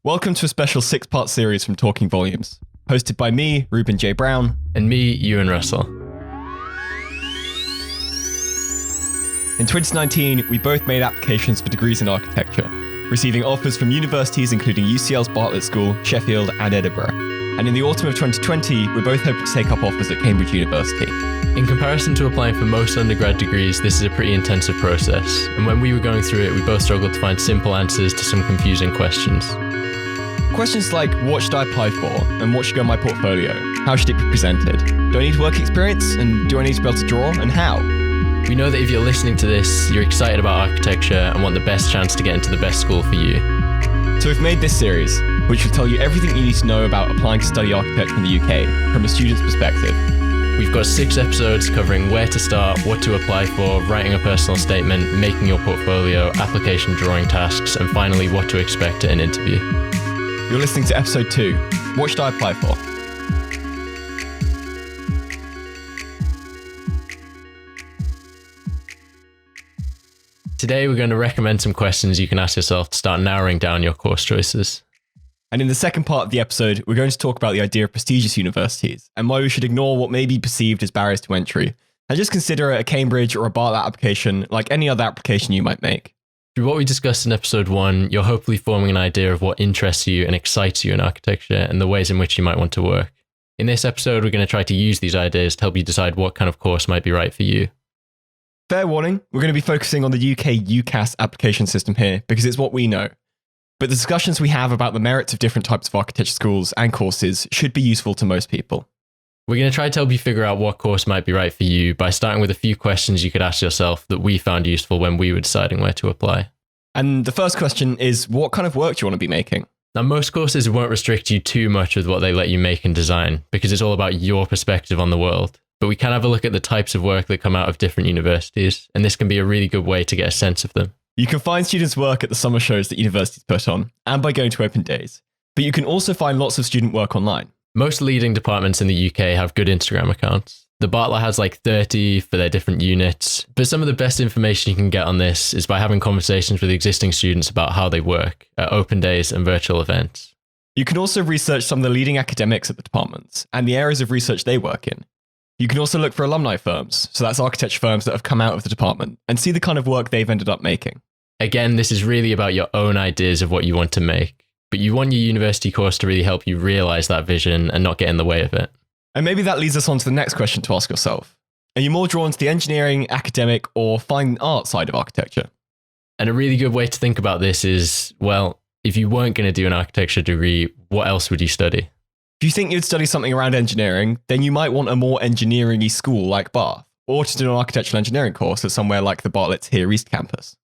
Welcome to a special 6-part series from Talking Volumes, hosted by me, Reuben J. Brown. And me, Euan Russell. In 2019, we both made applications for degrees in architecture, receiving offers from universities including UCL's Bartlett School, Sheffield, and Edinburgh. And in the autumn of 2020, we're both hoping to take up offers at Cambridge University. In comparison to applying for most undergrad degrees, this is a pretty intensive process. And when we were going through it, we both struggled to find simple answers to some confusing questions. Questions like, what should I apply for? And what should go in my portfolio? How should it be presented? Do I need work experience? And do I need to be able to draw? And how? We know that if you're listening to this, you're excited about architecture and want the best chance to get into the best school for you. So we've made this series, which will tell you everything you need to know about applying to study architecture in the UK, from a student's perspective. We've got 6 episodes covering where to start, what to apply for, writing a personal statement, making your portfolio, application drawing tasks, and finally what to expect at an interview. You're listening to episode 2, What Should I Apply For? Today we're going to recommend some questions you can ask yourself to start narrowing down your course choices. And in the second part of the episode, we're going to talk about the idea of prestigious universities and why we should ignore what may be perceived as barriers to entry and just consider a Cambridge or a Bartlett application like any other application you might make. Through what we discussed in episode 1, you're hopefully forming an idea of what interests you and excites you in architecture and the ways in which you might want to work. In this episode, we're going to try to use these ideas to help you decide what kind of course might be right for you. Fair warning, we're going to be focusing on the UK UCAS application system here because it's what we know. But the discussions we have about the merits of different types of architecture schools and courses should be useful to most people. We're going to try to help you figure out what course might be right for you by starting with a few questions you could ask yourself that we found useful when we were deciding where to apply. And the first question is, what kind of work do you want to be making? Now, most courses won't restrict you too much with what they let you make and design because it's all about your perspective on the world. But we can have a look at the types of work that come out of different universities, and this can be a really good way to get a sense of them. You can find students' work at the summer shows that universities put on, and by going to open days. But you can also find lots of student work online. Most leading departments in the UK have good Instagram accounts. The Bartlett has like 30 for their different units, but some of the best information you can get on this is by having conversations with existing students about how they work at open days and virtual events. You can also research some of the leading academics at the departments and the areas of research they work in. You can also look for alumni firms, so that's architecture firms that have come out of the department, and see the kind of work they've ended up making. Again, this is really about your own ideas of what you want to make, but you want your university course to really help you realize that vision and not get in the way of it. And maybe that leads us on to the next question to ask yourself. Are you more drawn to the engineering, academic, or fine art side of architecture? And a really good way to think about this is, well, if you weren't going to do an architecture degree, what else would you study? If you think you'd study something around engineering, then you might want a more engineering-y school like Bath, or to do an architectural engineering course at somewhere like the Bartlett's here East Campus.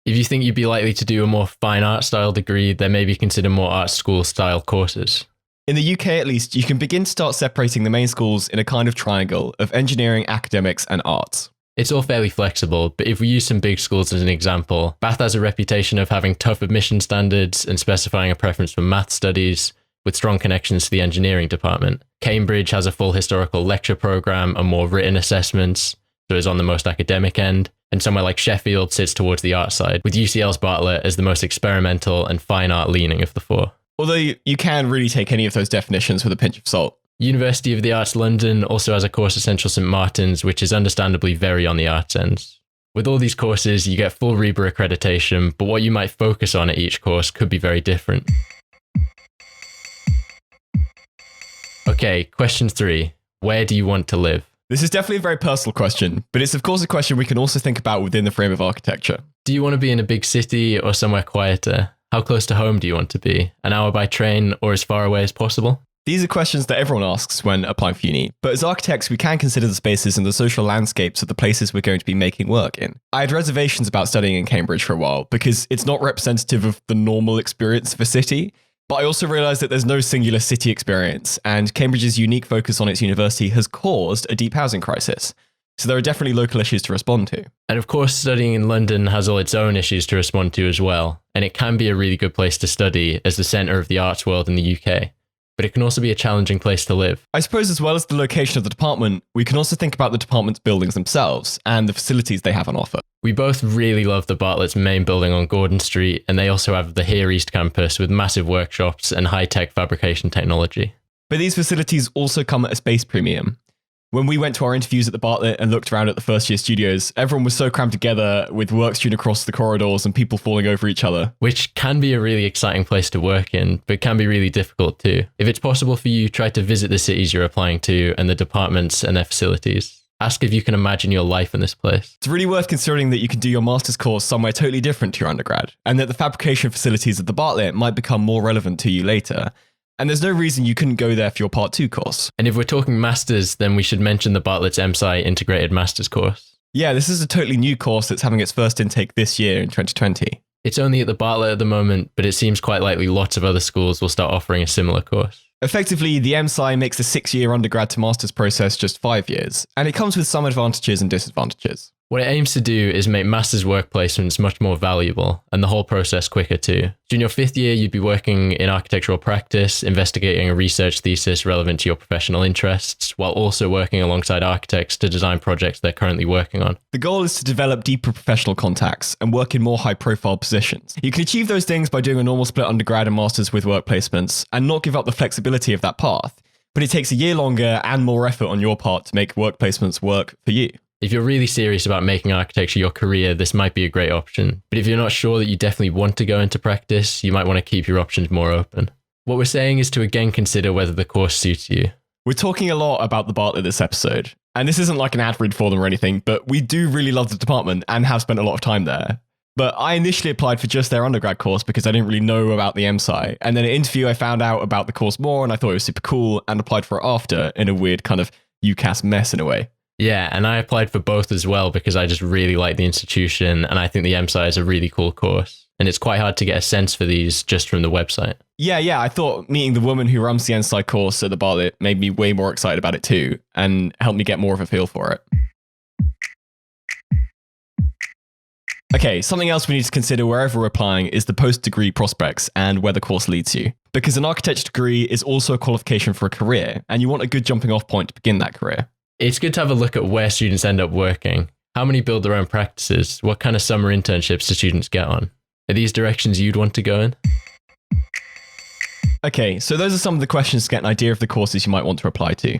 If you think you'd be likely to do a more fine art style degree, then maybe consider more art school style courses. In the UK at least, you can begin to start separating the main schools in a kind of triangle of engineering, academics, and arts. It's all fairly flexible, but if we use some big schools as an example, Bath has a reputation of having tough admission standards and specifying a preference for math studies, with strong connections to the engineering department. Cambridge has a full historical lecture program and more written assessments, so it's on the most academic end. And somewhere like Sheffield sits towards the art side, with UCL's Bartlett as the most experimental and fine art leaning of the 4. Although you can really take any of those definitions with a pinch of salt. University of the Arts London also has a course at Central St Martin's, which is understandably very on the arts end. With all these courses, you get full RIBA accreditation, but what you might focus on at each course could be very different. Okay, question 3. Where do you want to live? This is definitely a very personal question, but it's of course a question we can also think about within the frame of architecture. Do you want to be in a big city or somewhere quieter? How close to home do you want to be? An hour by train or as far away as possible? These are questions that everyone asks when applying for uni, but as architects we can consider the spaces and the social landscapes of the places we're going to be making work in. I had reservations about studying in Cambridge for a while because it's not representative of the normal experience of a city. But I also realised that there's no singular city experience, and Cambridge's unique focus on its university has caused a deep housing crisis. So there are definitely local issues to respond to. And of course, studying in London has all its own issues to respond to as well, and it can be a really good place to study as the centre of the arts world in the UK. But it can also be a challenging place to live. I suppose as well as the location of the department, we can also think about the department's buildings themselves and the facilities they have on offer. We both really love the Bartlett's main building on Gordon Street, and they also have the Here East campus with massive workshops and high-tech fabrication technology. But these facilities also come at a space premium. When we went to our interviews at the Bartlett and looked around at the first year studios, everyone was so crammed together with work strewn across the corridors and people falling over each other. Which can be a really exciting place to work in, but can be really difficult too. If it's possible for you, try to visit the cities you're applying to and the departments and their facilities. Ask if you can imagine your life in this place. It's really worth considering that you can do your master's course somewhere totally different to your undergrad, and that the fabrication facilities at the Bartlett might become more relevant to you later. And there's no reason you couldn't go there for your Part 2 course. And if we're talking masters, then we should mention the Bartlett's MSci Integrated Masters course. Yeah, this is a totally new course that's having its first intake this year in 2020. It's only at the Bartlett at the moment, but it seems quite likely lots of other schools will start offering a similar course. Effectively, the MSci makes the 6-year undergrad to master's process just 5 years, and it comes with some advantages and disadvantages. What it aims to do is make master's work placements much more valuable and the whole process quicker too. During your 5th year, you'd be working in architectural practice, investigating a research thesis relevant to your professional interests, while also working alongside architects to design projects they're currently working on. The goal is to develop deeper professional contacts and work in more high-profile positions. You can achieve those things by doing a normal split undergrad and masters with work placements and not give up the flexibility of that path, but it takes a year longer and more effort on your part to make work placements work for you. If you're really serious about making architecture your career, this might be a great option. But if you're not sure that you definitely want to go into practice, you might want to keep your options more open. What we're saying is to again consider whether the course suits you. We're talking a lot about the Bartlett this episode, and this isn't like an ad read for them or anything, but we do really love the department and have spent a lot of time there. But I initially applied for just their undergrad course because I didn't really know about the MSci, and then at interview I found out about the course more and I thought it was super cool and applied for it after in a weird kind of UCAS mess in a way. Yeah, and I applied for both as well because I just really like the institution and I think the MSci is a really cool course. And it's quite hard to get a sense for these just from the website. Yeah, I thought meeting the woman who runs the MSci course at the Bartlett made me way more excited about it too and helped me get more of a feel for it. Okay, something else we need to consider wherever we're applying is the post-degree prospects and where the course leads you. Because an architecture degree is also a qualification for a career and you want a good jumping off point to begin that career. It's good to have a look at where students end up working. How many build their own practices? What kind of summer internships do students get on? Are these directions you'd want to go in? Okay, so those are some of the questions to get an idea of the courses you might want to apply to.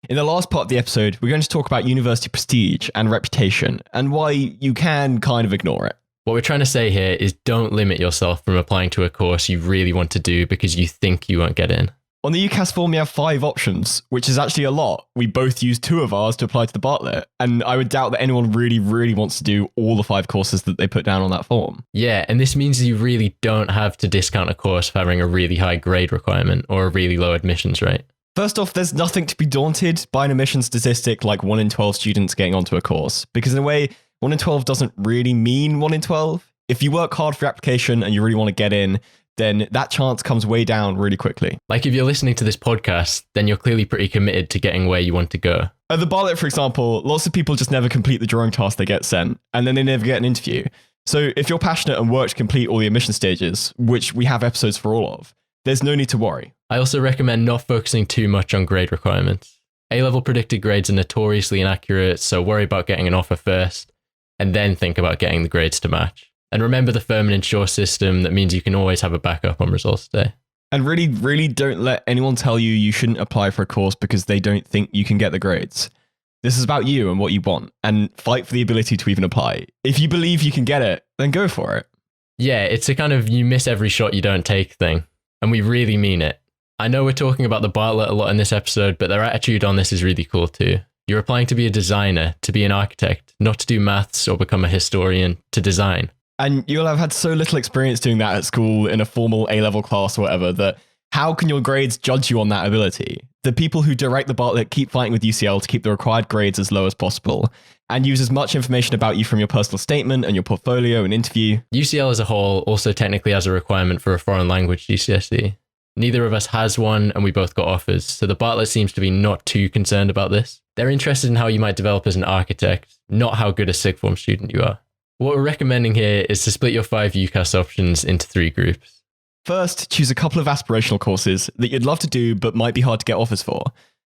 In the last part of the episode, we're going to talk about university prestige and reputation and why you can kind of ignore it. What we're trying to say here is don't limit yourself from applying to a course you really want to do because you think you won't get in. On the UCAS form, we have 5 options, which is actually a lot. We both used 2 of ours to apply to the Bartlett, and I would doubt that anyone really wants to do all the 5 courses that they put down on that form. Yeah, and this means you really don't have to discount a course for having a really high grade requirement or a really low admissions rate. First off, there's nothing to be daunted by an admission statistic like 1 in 12 students getting onto a course, because in a way, 1 in 12 doesn't really mean 1 in 12. If you work hard for your application and you really want to get in, then that chance comes way down really quickly. Like if you're listening to this podcast, then you're clearly pretty committed to getting where you want to go. At the Bartlett, for example, lots of people just never complete the drawing task they get sent, and then they never get an interview. So if you're passionate and work to complete all the admission stages, which we have episodes for all of, there's no need to worry. I also recommend not focusing too much on grade requirements. A-level predicted grades are notoriously inaccurate, so worry about getting an offer first, and then think about getting the grades to match. And remember the firm and insure system, that means you can always have a backup on results day. And really don't let anyone tell you shouldn't apply for a course because they don't think you can get the grades. This is about you and what you want, and fight for the ability to even apply. If you believe you can get it, then go for it. Yeah, it's a kind of you miss every shot you don't take thing. And we really mean it. I know we're talking about the Bartlett a lot in this episode, but their attitude on this is really cool too. You're applying to be a designer, to be an architect, not to do maths or become a historian, to design. And you'll have had so little experience doing that at school in a formal A-level class or whatever that how can your grades judge you on that ability? The people who direct the Bartlett keep fighting with UCL to keep the required grades as low as possible and use as much information about you from your personal statement and your portfolio and interview. UCL as a whole also technically has a requirement for a foreign language GCSE. Neither of us has one and we both got offers, so the Bartlett seems to be not too concerned about this. They're interested in how you might develop as an architect, not how good a sixth form student you are. What we're recommending here is to split your 5 UCAS options into 3 groups. First, choose a couple of aspirational courses that you'd love to do but might be hard to get offers for.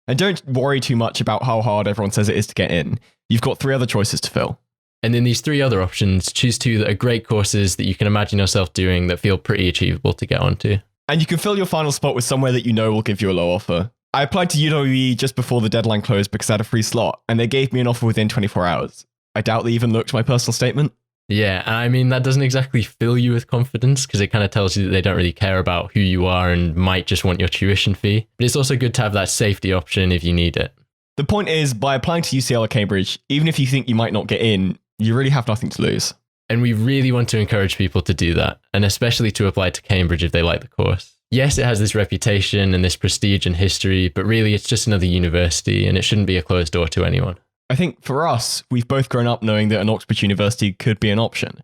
And don't worry too much about how hard everyone says it is to get in. You've got 3 other choices to fill. And in these three other options, choose two that are great courses that you can imagine yourself doing that feel pretty achievable to get onto. And you can fill your final spot with somewhere that you know will give you a low offer. I applied to UWE just before the deadline closed because I had a free slot, and they gave me an offer within 24 hours. I doubt they even looked at my personal statement. Yeah, I mean, that doesn't exactly fill you with confidence because it kind of tells you that they don't really care about who you are and might just want your tuition fee. But it's also good to have that safety option if you need it. The point is, by applying to UCL or Cambridge, even if you think you might not get in, you really have nothing to lose. And we really want to encourage people to do that, and especially to apply to Cambridge if they like the course. Yes, it has this reputation and this prestige and history, but really it's just another university and it shouldn't be a closed door to anyone. I think for us, we've both grown up knowing that an Oxford university could be an option.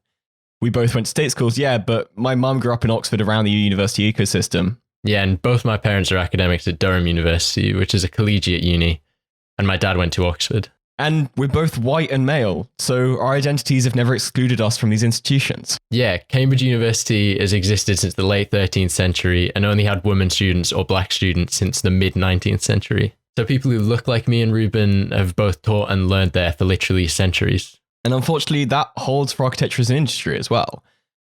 We both went to state schools, yeah, but my mum grew up in Oxford around the university ecosystem. Yeah, and both my parents are academics at Durham University, which is a collegiate uni, and my dad went to Oxford. And we're both white and male, so our identities have never excluded us from these institutions. Yeah, Cambridge University has existed since the late 13th century and only had women students or black students since the mid-19th century. So people who look like me and Reuben have both taught and learned there for literally centuries. And unfortunately, that holds for architecture as an industry as well.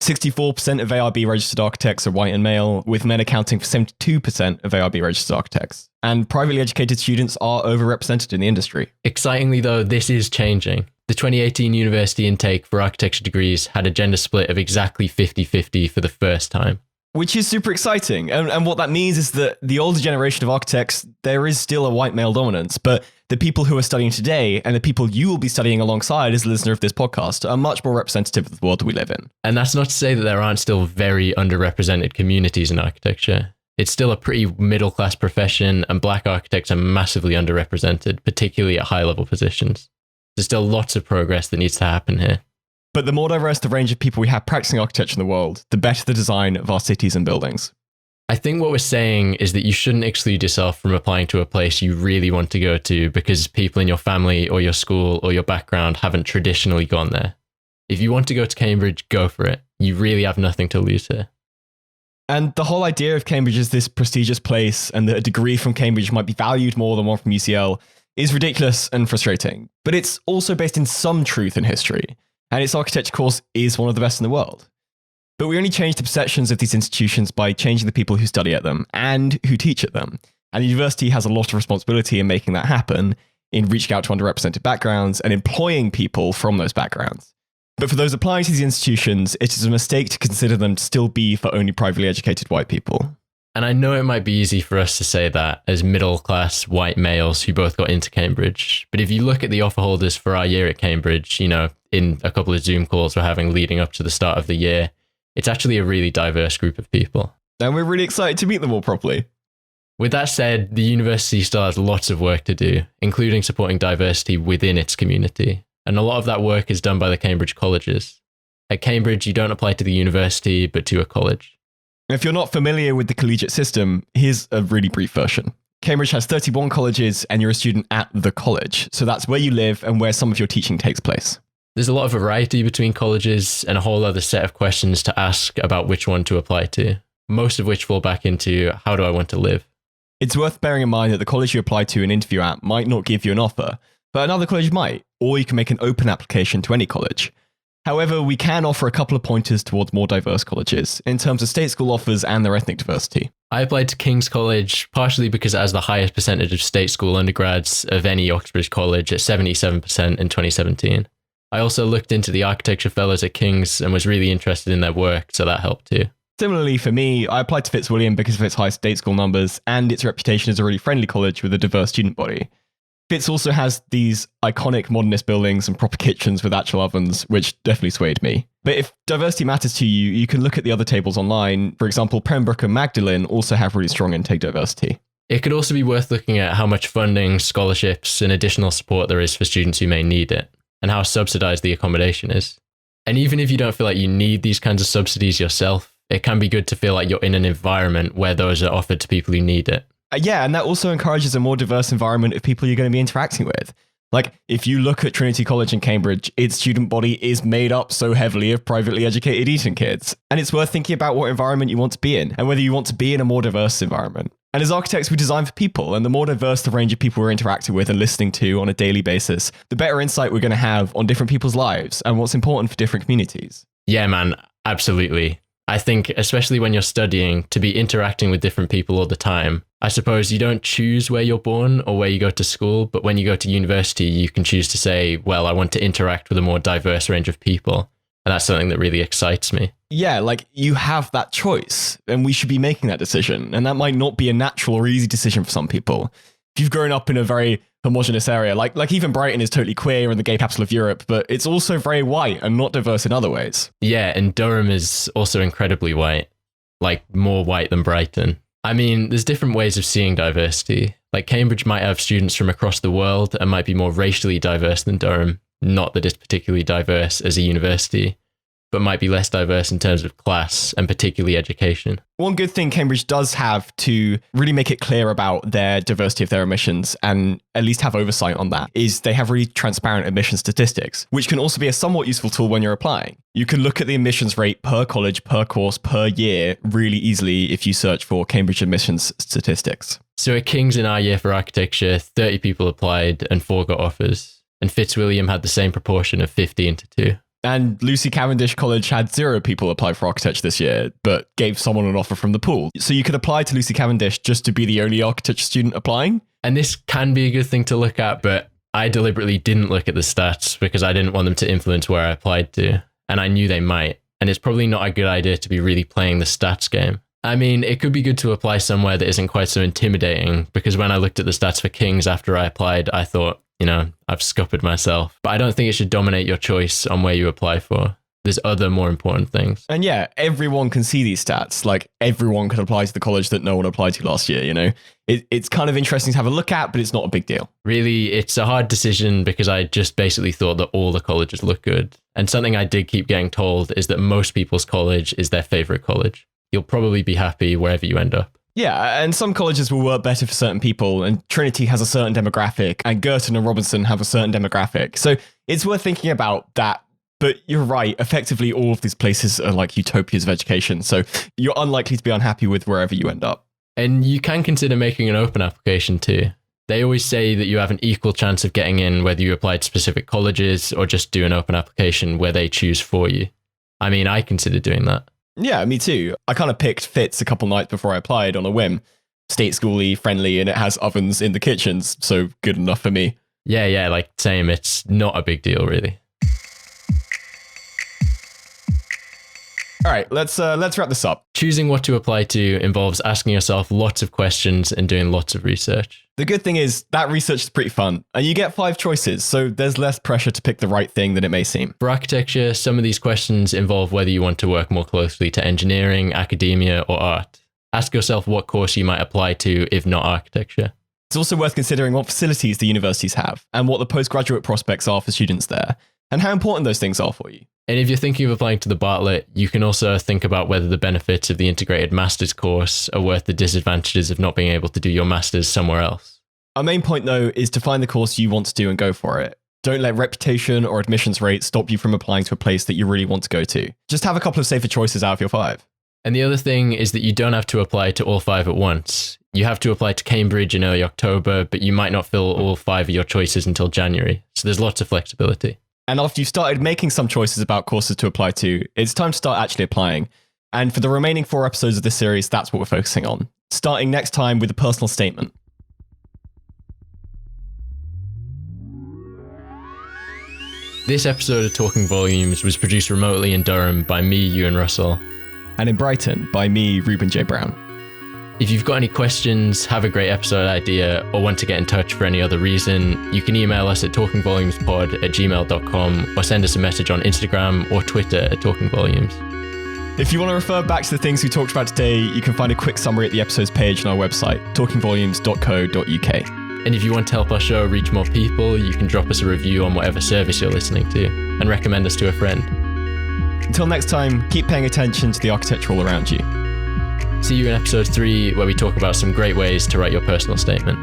64% of ARB registered architects are white and male, with men accounting for 72% of ARB registered architects. And privately educated students are overrepresented in the industry. Excitingly though, this is changing. The 2018 university intake for architecture degrees had a gender split of exactly 50-50 for the first time. Which is super exciting. And what that means is that the older generation of architects, there is still a white male dominance, but the people who are studying today and the people you will be studying alongside as a listener of this podcast are much more representative of the world that we live in. And that's not to say that there aren't still very underrepresented communities in architecture. It's still a pretty middle-class profession, and black architects are massively underrepresented, particularly at high-level positions. There's still lots of progress that needs to happen here. But the more diverse the range of people we have practicing architecture in the world, the better the design of our cities and buildings. I think what we're saying is that you shouldn't exclude yourself from applying to a place you really want to go to because people in your family or your school or your background haven't traditionally gone there. If you want to go to Cambridge, go for it. You really have nothing to lose here. And the whole idea of Cambridge as this prestigious place and that a degree from Cambridge might be valued more than one from UCL is ridiculous and frustrating. But it's also based in some truth in history. And its architecture course is one of the best in the world. But we only change the perceptions of these institutions by changing the people who study at them and who teach at them. And the university has a lot of responsibility in making that happen, in reaching out to underrepresented backgrounds and employing people from those backgrounds. But for those applying to these institutions, it is a mistake to consider them to still be for only privately educated white people. And I know it might be easy for us to say that as middle-class white males who both got into Cambridge. But if you look at the offer holders for our year at Cambridge, you know, in a couple of Zoom calls we're having leading up to the start of the year, it's actually a really diverse group of people. And we're really excited to meet them all properly. With that said, the university still has lots of work to do, including supporting diversity within its community. And a lot of that work is done by the Cambridge colleges. At Cambridge, you don't apply to the university, but to a college. If you're not familiar with the collegiate system, here's a really brief version. Cambridge has 31 colleges and you're a student at the college. So that's where you live and where some of your teaching takes place. There's a lot of variety between colleges and a whole other set of questions to ask about which one to apply to, most of which fall back into how do I want to live. It's worth bearing in mind that the college you apply to and interview at might not give you an offer, but another college might, or you can make an open application to any college. However, we can offer a couple of pointers towards more diverse colleges in terms of state school offers and their ethnic diversity. I applied to King's College partially because it has the highest percentage of state school undergrads of any Oxbridge college at 77% in 2017. I also looked into the architecture fellows at King's and was really interested in their work, so that helped too. Similarly for me, I applied to Fitzwilliam because of its high state school numbers and its reputation as a really friendly college with a diverse student body. Fitz also has these iconic modernist buildings and proper kitchens with actual ovens, which definitely swayed me. But if diversity matters to you, you can look at the other tables online. For example, Pembroke and Magdalen also have really strong intake diversity. It could also be worth looking at how much funding, scholarships, and additional support there is for students who may need it, and how subsidized the accommodation is. And even if you don't feel like you need these kinds of subsidies yourself, it can be good to feel like you're in an environment where those are offered to people who need it. Yeah, and that also encourages a more diverse environment of people you're going to be interacting with. Like, if you look at Trinity College in Cambridge, its student body is made up so heavily of privately educated Eton kids. And it's worth thinking about what environment you want to be in, and whether you want to be in a more diverse environment. And as architects, we design for people, and the more diverse the range of people we're interacting with and listening to on a daily basis, the better insight we're going to have on different people's lives and what's important for different communities. Yeah, man, absolutely. I think, especially when you're studying, to be interacting with different people all the time. I suppose you don't choose where you're born or where you go to school, but when you go to university, you can choose to say, well, I want to interact with a more diverse range of people. And that's something that really excites me. Yeah, like you have that choice and we should be making that decision. And that might not be a natural or easy decision for some people. If you've grown up in a very homogenous area, like even Brighton is totally queer and the gay capital of Europe, but it's also very white and not diverse in other ways. Yeah, and Durham is also incredibly white, like more white than Brighton. I mean, there's different ways of seeing diversity. Like Cambridge might have students from across the world and might be more racially diverse than Durham. Not that it's particularly diverse as a university, but might be less diverse in terms of class and particularly education. One good thing Cambridge does have to really make it clear about their diversity of their admissions and at least have oversight on that is they have really transparent admission statistics, which can also be a somewhat useful tool when you're applying. You can look at the admissions rate per college, per course, per year really easily if you search for Cambridge admissions statistics. So at King's in our year for architecture, 30 people applied and 4 got offers. And Fitzwilliam had the same proportion of 15 to 2. And Lucy Cavendish College had 0 people apply for architecture this year, but gave someone an offer from the pool. So you could apply to Lucy Cavendish just to be the only architecture student applying. And this can be a good thing to look at, but I deliberately didn't look at the stats because I didn't want them to influence where I applied to. And I knew they might. And it's probably not a good idea to be really playing the stats game. I mean, it could be good to apply somewhere that isn't quite so intimidating, because when I looked at the stats for King's after I applied, I thought, you know, I've scuppered myself. But I don't think it should dominate your choice on where you apply for. There's other more important things. And yeah, everyone can see these stats. Like everyone can apply to the college that no one applied to last year, you know? It's kind of interesting to have a look at, but it's not a big deal. Really, it's a hard decision because I just basically thought that all the colleges look good. And something I did keep getting told is that most people's college is their favorite college. You'll probably be happy wherever you end up. Yeah, and some colleges will work better for certain people, and Trinity has a certain demographic, and Girton and Robinson have a certain demographic. So it's worth thinking about that. But you're right, effectively all of these places are like utopias of education, so you're unlikely to be unhappy with wherever you end up. And you can consider making an open application too. They always say that you have an equal chance of getting in whether you apply to specific colleges or just do an open application where they choose for you. I mean, I consider doing that. Yeah, me too. I kind of picked Fitz a couple nights before I applied on a whim. State schooly, friendly, and it has ovens in the kitchens, so good enough for me. Yeah, like same. It's not a big deal, really. All right, let's wrap this up. Choosing what to apply to involves asking yourself lots of questions and doing lots of research. The good thing is that research is pretty fun, and you get 5 choices, so there's less pressure to pick the right thing than it may seem. For architecture, some of these questions involve whether you want to work more closely to engineering, academia, or art. Ask yourself what course you might apply to if not architecture. It's also worth considering what facilities the universities have, and what the postgraduate prospects are for students there, and how important those things are for you. And if you're thinking of applying to the Bartlett, you can also think about whether the benefits of the integrated master's course are worth the disadvantages of not being able to do your master's somewhere else. Our main point, though, is to find the course you want to do and go for it. Don't let reputation or admissions rate stop you from applying to a place that you really want to go to. Just have a couple of safer choices out of your 5. And the other thing is that you don't have to apply to all 5 at once. You have to apply to Cambridge in early October, but you might not fill all 5 of your choices until January. So there's lots of flexibility. And after you've started making some choices about courses to apply to, it's time to start actually applying. And for the remaining 4 episodes of this series, that's what we're focusing on. Starting next time with a personal statement. This episode of Talking Volumes was produced remotely in Durham by me, Euan Russell. And in Brighton by me, Reuben J. Brown. If you've got any questions, have a great episode idea, or want to get in touch for any other reason, you can email us at talkingvolumespod@gmail.com or send us a message on Instagram or Twitter at talkingvolumes. If you want to refer back to the things we talked about today, you can find a quick summary at the episode's page on our website, talkingvolumes.co.uk. And if you want to help our show reach more people, you can drop us a review on whatever service you're listening to and recommend us to a friend. Until next time, keep paying attention to the architecture all around you. See you in episode 3, where we talk about some great ways to write your personal statement.